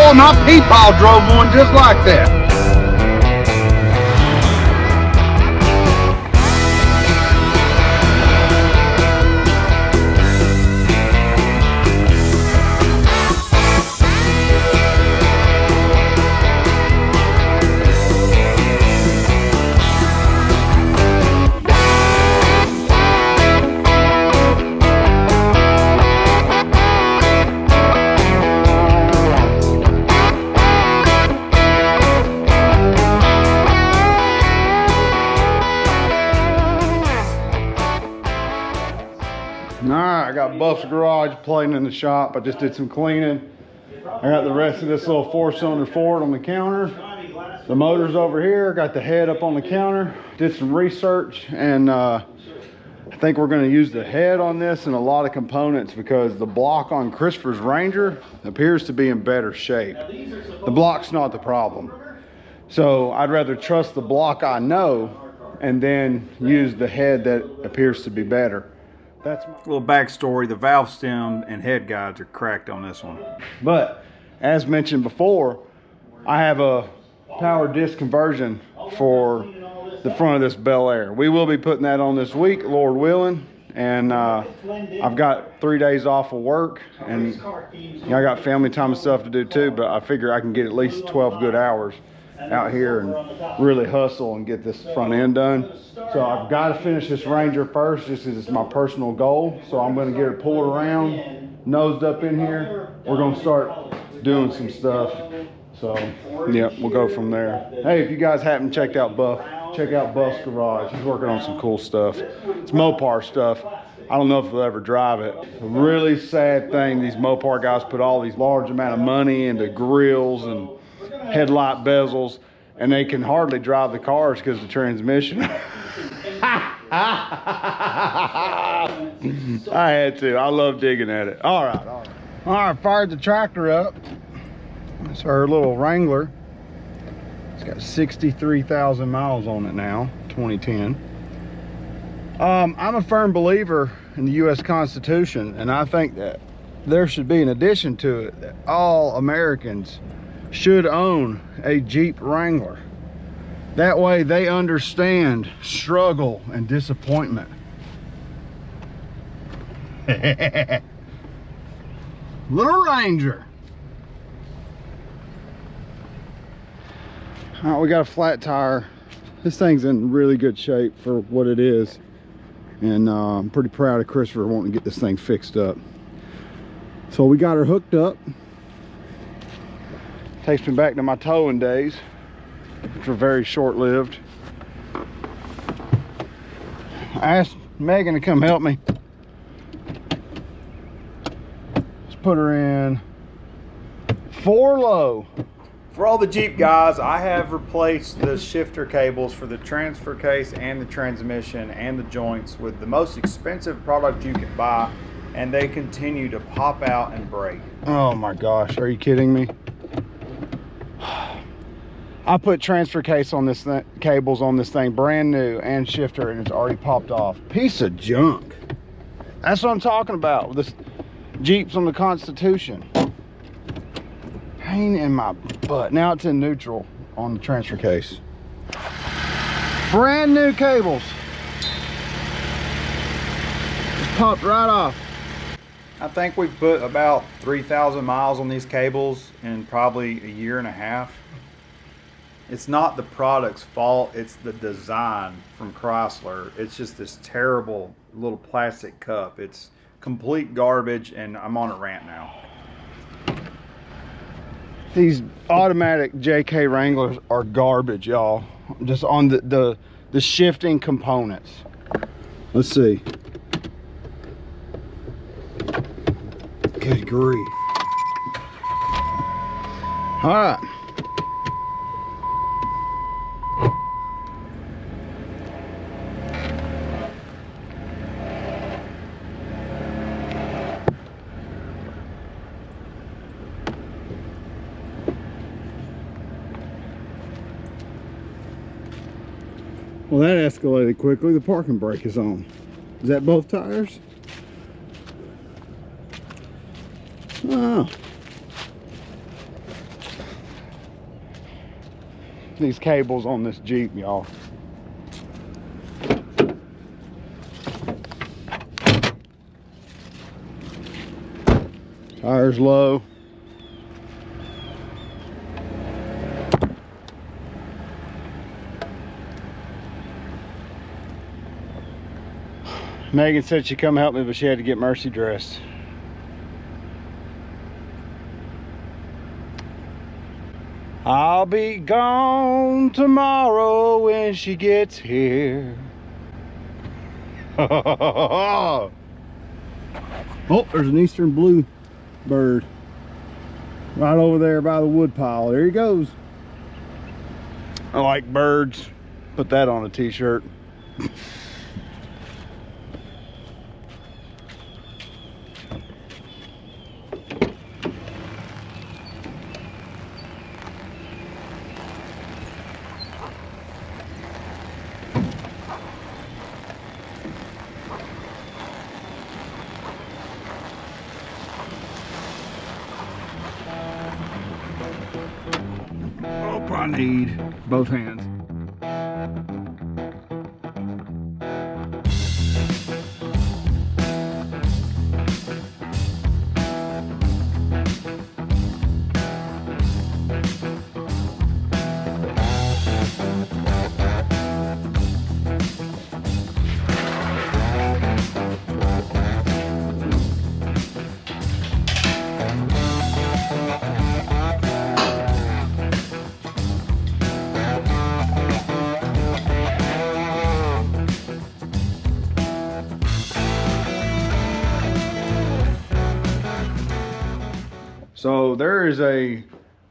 boy, my peepaw drove one just like that. Alright, I got Buff's garage playing in the shop. I just did some cleaning. I got the rest of this little 4-cylinder Ford on the counter. The motor's over here. Got the head up on the counter. Did some research, and I think we're going to use the head on this and a lot of components because the block on Christopher's Ranger appears to be in better shape. The block's not the problem. So I'd rather trust the block I know and then use the head that appears to be better. That's my little backstory. The valve stem and head guides are cracked on this one. But as mentioned before, I have a power disc conversion for the front of this Bel Air. We will be putting that on this week, Lord willing. And I've got 3 days off of work, and I got family time and stuff to do too, but I figure I can get at least 12 good hours out here and really hustle and get this front end done. So I've got to finish this Ranger first. This is my personal goal. So I'm going to get her pulled around, nosed up in here. We're going to start doing some stuff. So yeah, we'll go from there. Hey, if you guys haven't checked out Buff, check out Buff's garage. He's working on some cool stuff. It's Mopar stuff. I don't know if they'll ever drive it. A really sad thing, these Mopar guys put all these large amount of money into grills and headlight bezels, and they can hardly drive the cars because of the transmission. I had to. I love digging at it. All right, fired the tractor up. It's our little Wrangler. It's got 63,000 miles on it now, 2010. I'm a firm believer in the U.S. Constitution, and I think that there should be an addition to it that all Americans should own a Jeep Wrangler. That way they understand struggle and disappointment. Little Ranger. All right, we got a flat tire. This thing's in really good shape for what it is. And I'm pretty proud of Christopher wanting to get this thing fixed up. So we got her hooked up. Takes me back to my towing days, which were very short-lived. I asked Megan to come help me. Let's put her in 4 low. For all the Jeep guys, I have replaced the shifter cables for the transfer case and the transmission and the joints with the most expensive product you can buy, and they continue to pop out and break. Oh my gosh, are you kidding me? I put transfer case on this cables on this thing brand new and shifter, and it's already popped off. Piece of junk. That's what I'm talking about with this Jeeps on the Constitution. Pain in my butt. Now it's in neutral on the transfer case. Brand new cables. Just popped right off. I think we've put about 3,000 miles on these cables in probably a year and a half. It's not the product's fault, it's the design from Chrysler. It's just this terrible little plastic cup. It's complete garbage, and I'm on a rant now. These automatic JK Wranglers are garbage, y'all. Just on the shifting components. Let's see. Good grief. All right. Well, that escalated quickly. The parking brake is on. Is that both tires? Oh. these cables on this Jeep, y'all. Tires low. Megan said she'd come help me, but she had to get Mercy dressed. I'll be gone tomorrow when she gets here. Oh, there's an eastern blue bird right over there by the wood pile. There he goes. I like birds. Put that on a t-shirt. I need both hands. So there is a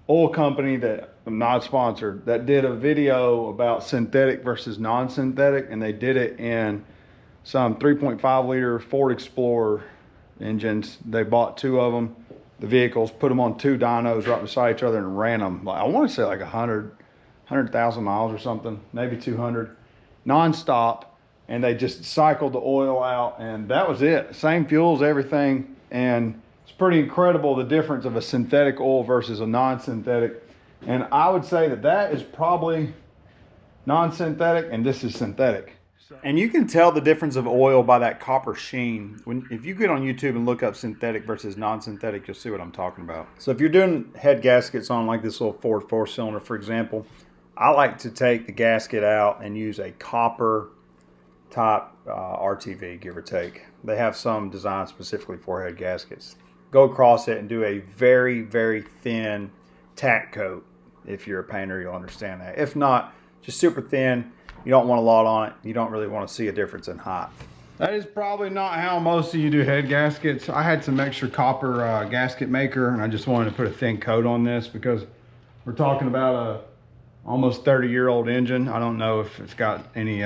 oil company that I'm not sponsored that did a video about synthetic versus non-synthetic, and they did it in some 3.5 liter Ford Explorer engines. They bought 2 of them, the vehicles, put them on 2 dynos right beside each other and ran them. I want to say like 100,000 miles or something, maybe 200, non-stop, and they just cycled the oil out, and that was it. Same fuels, everything, and it's pretty incredible the difference of a synthetic oil versus a non-synthetic. And I would say that that is probably non-synthetic and this is synthetic. And you can tell the difference of oil by that copper sheen. If you get on YouTube and look up synthetic versus non-synthetic, you'll see what I'm talking about. So if you're doing head gaskets on like this little Ford 4-cylinder, for example, I like to take the gasket out and use a copper type RTV, give or take. They have some designed specifically for head gaskets. Go across it and do a very, very thin tack coat. If you're a painter, you'll understand that. If not, just super thin. You don't want a lot on it. You don't really want to see a difference in height. That is probably not how most of you do head gaskets. I had some extra copper gasket maker, and I just wanted to put a thin coat on this because we're talking about a almost 30-year-old engine. I don't know if it's got any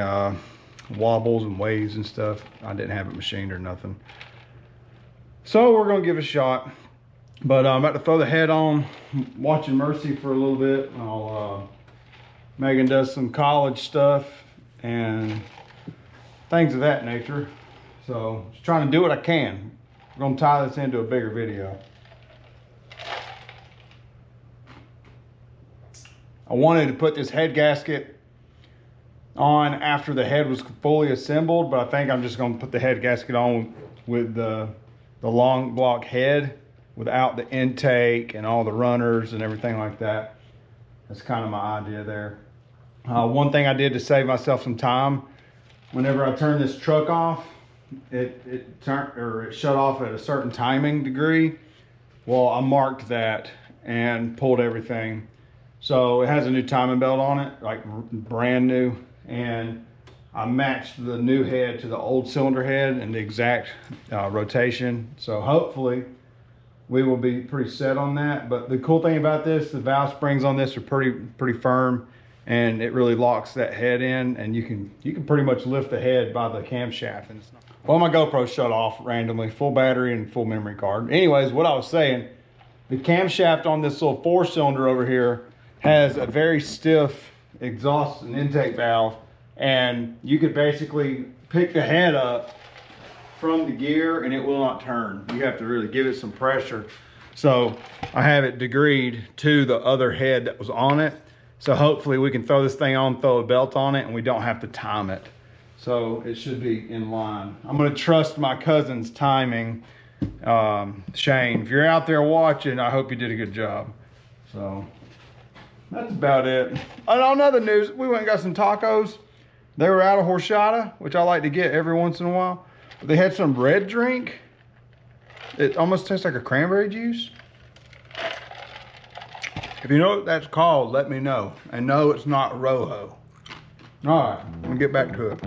wobbles and waves and stuff. I didn't have it machined or nothing. So we're gonna give it a shot. But I'm about to throw the head on, watching Mercy for a little bit. Megan does some college stuff and things of that nature. So just trying to do what I can. We're gonna tie this into a bigger video. I wanted to put this head gasket on after the head was fully assembled, but I think I'm just gonna put the head gasket on with the long block head without the intake and all the runners and everything like that. That's kind of my idea there. One thing I did to save myself some time, whenever I turned this truck off, it shut off at a certain timing degree. Well, I marked that and pulled everything. So it has a new timing belt on it, like brand new. And I matched the new head to the old cylinder head and the exact rotation. So hopefully we will be pretty set on that. But the cool thing about this, the valve springs on this are pretty firm, and it really locks that head in, and you can pretty much lift the head by the camshaft. And it's not... Well, my GoPro shut off randomly, full battery and full memory card. Anyways, what I was saying, the camshaft on this little 4-cylinder over here has a very stiff exhaust and intake valve, and you could basically pick the head up from the gear and it will not turn. You have to really give it some pressure. So I have it degreed to the other head that was on it. So hopefully we can throw this thing on, throw a belt on it, and we don't have to time it. So it should be in line. I'm gonna trust my cousin's timing. Shane, if you're out there watching, I hope you did a good job. So that's about it. And on other news, we went and got some tacos. They were out of horchata, which I like to get every once in a while. But they had some red drink. It almost tastes like a cranberry juice. If you know what that's called, let me know. And no, it's not Rojo. All right, we'll get back to it.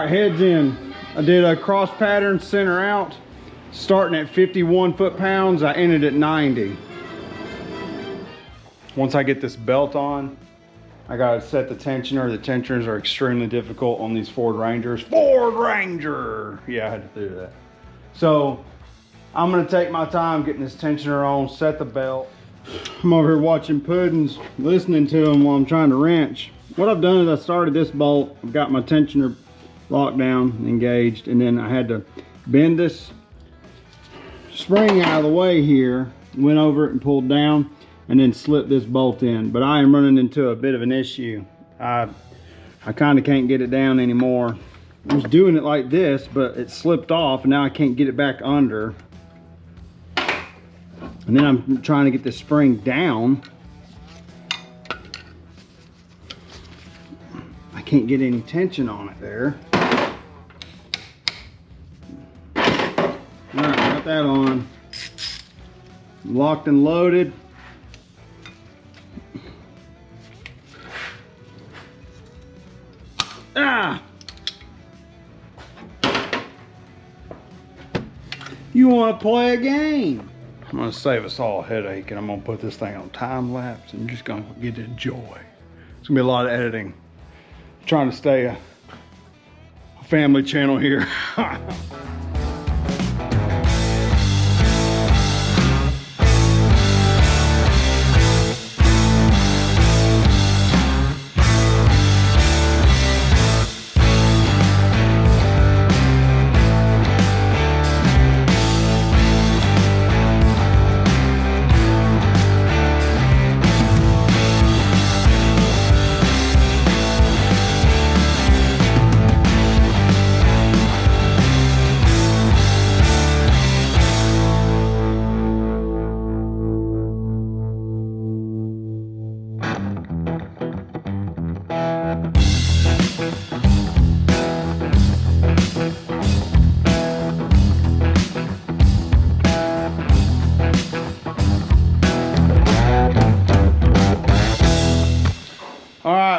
Heads in. I did a cross pattern center out, starting at 51 foot-pounds. I ended at 90. Once I get this belt on, I gotta set the tensioner. The tensioners are extremely difficult on these Ford Rangers. Ford Ranger! Yeah, I had to do that. So I'm gonna take my time getting this tensioner on, set the belt. I'm over here watching puddings, listening to them while I'm trying to wrench. What I've done is I started this bolt. I've got my tensioner locked down, engaged, and then I had to bend this spring out of the way here, went over it and pulled down, and then slip this bolt in. But I am running into a bit of an issue. I kind of can't get it down anymore. I was doing it like this, but it slipped off, and now I can't get it back under. And then I'm trying to get this spring down. I can't get any tension on it there. All right, got that on. Locked and loaded. Ah! You want to play a game? I'm going to save us all a headache, and I'm going to put this thing on time lapse and just going to get to enjoy. It's going to be a lot of editing. I'm trying to stay a family channel here.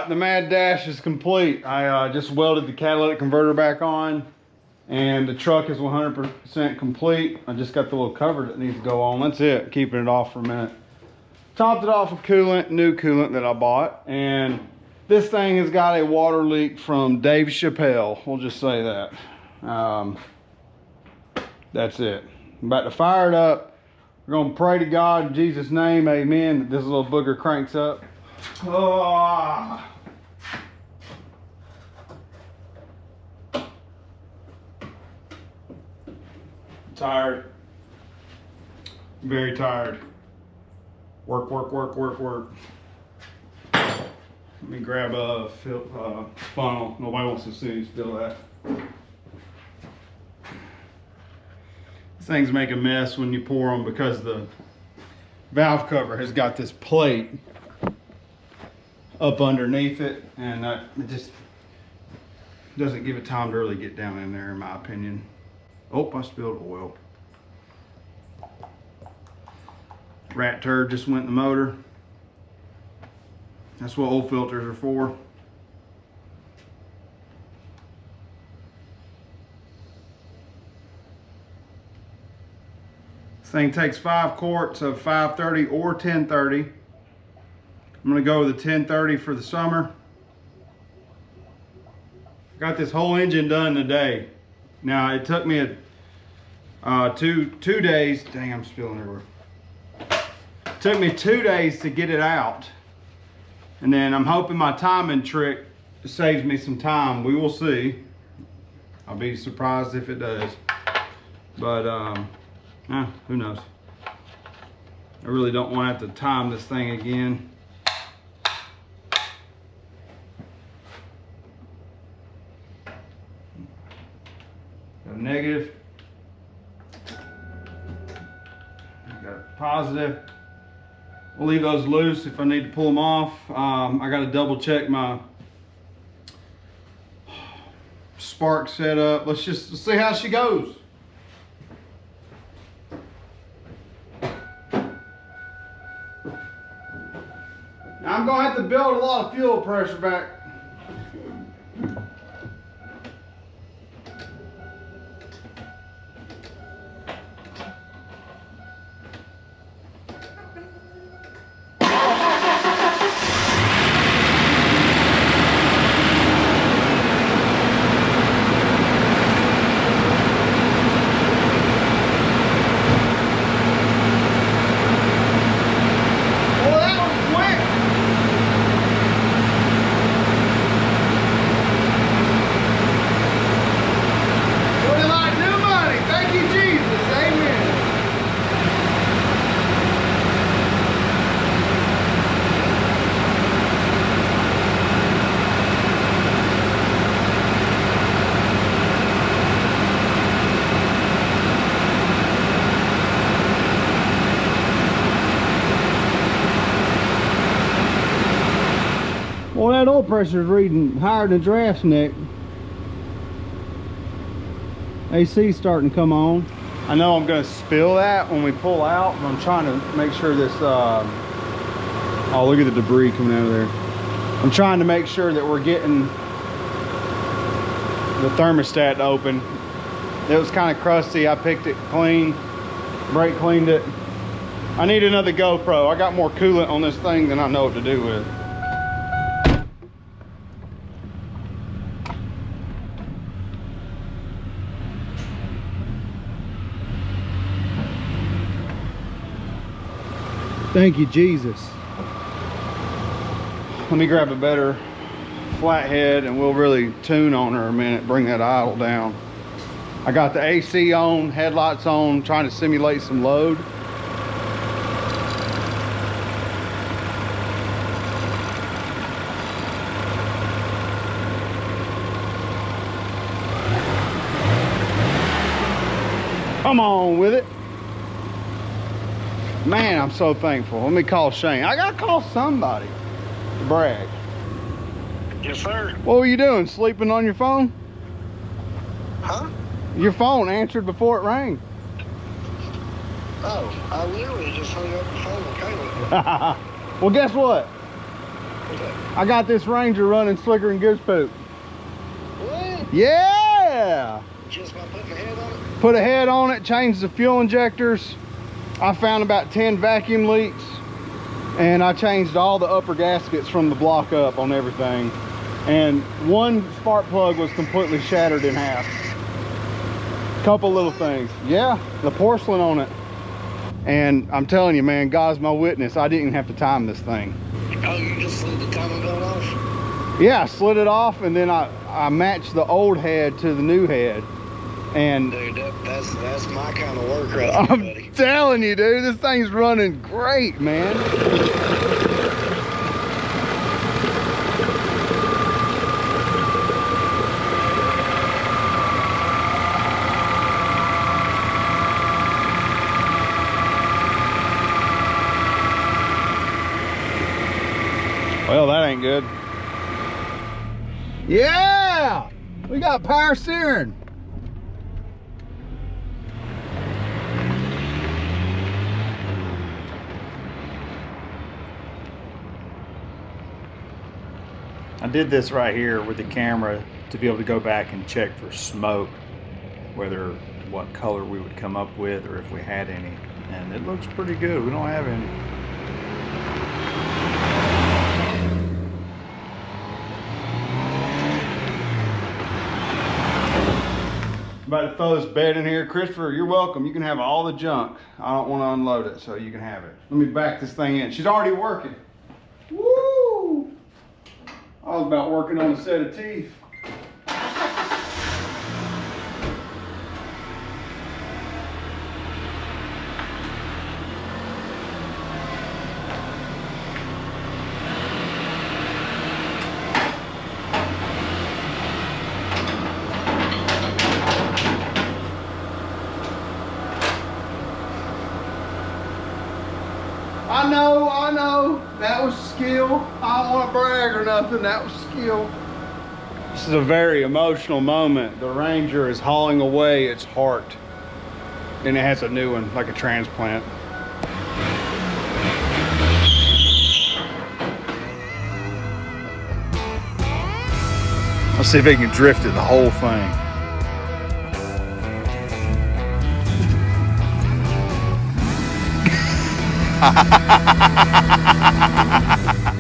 The Mad Dash is complete. I just welded the catalytic converter back on, and the truck is 100% complete. I just got the little cover that needs to go on. That's it, keeping it off for a minute. Topped it off with coolant, new coolant that I bought, and this thing has got a water leak from Dave Chappelle. We'll just say that. That's it. I'm about to fire it up. We're gonna pray to God in Jesus' name, amen, that this little booger cranks up. Oh. Tired. Very tired. Work. Let me grab a funnel. Nobody wants to see me spill that. These things make a mess when you pour them because the valve cover has got this plate up underneath it, and it just doesn't give it time to really get down in there, in my opinion. Oh, I spilled oil. Rat turd just went in the motor. That's what oil filters are for. This thing takes 5 quarts of 530 or 1030. I'm gonna go with a 1030 for the summer. Got this whole engine done today. Now it took me two days. Dang, I'm spilling everywhere. It took me 2 days to get it out. And then I'm hoping my timing trick saves me some time. We will see. I'll be surprised if it does. But who knows? I really don't want to have to time this thing again. Got a negative. Got a positive. We'll leave those loose if I need to pull them off. I got to double check my spark setup. Let's see how she goes. Now I'm gonna have to build a lot of fuel pressure back. Well, that oil pressure is reading higher than draft's neck. AC's starting to come on. I know I'm going to spill that when we pull out, but I'm trying to make sure this, oh, look at the debris coming out of there. I'm trying to make sure that we're getting the thermostat open. It was kind of crusty. I picked it clean, brake cleaned it. I need another GoPro. I got more coolant on this thing than I know what to do with. Thank you, Jesus. Let me grab a better flathead and we'll really tune on her a minute, bring that idle down. I got the AC on, headlights on, trying to simulate some load. Come on with it. Man, I'm so thankful. Let me call Shane. I gotta call somebody to brag. Yes, sir. What were you doing? Sleeping on your phone? Huh? Your phone answered before it rang. Oh, I literally just hung up the phone with Caleb. Well, guess what? What's that? I got this Ranger running slicker and goose poop. What? Yeah! Just by putting a head on it? Put a head on it, changed the fuel injectors. I found about 10 vacuum leaks, and I changed all the upper gaskets from the block up on everything. And one spark plug was completely shattered in half. Couple little things. Yeah, the porcelain on it. And I'm telling you, man, God's my witness. I didn't have to time this thing. Oh, you just slid the timing belt off? Yeah, I slid it off, and then I matched the old head to the new head. And dude, that's my kind of work right I'm there, buddy. telling you, dude, this thing's running great, man. Well, that ain't good. Yeah! We got power steering. I did this right here with the camera to be able to go back and check for smoke, whether what color we would come up with or if we had any. And it looks pretty good. We don't have any. About to throw this bed in here. Christopher, you're welcome. You can have all the junk. I don't want to unload it, so you can have it. Let me back this thing in. She's already working. Woo! I was about working on a set of teeth. I know, that was skill. I don't want to brag or nothing, that was skill. This is a very emotional moment. The Ranger is hauling away its heart. And it has a new one, like a transplant. Let's see if he can drift it the whole thing. Ha ha ha ha ha ha ha ha ha.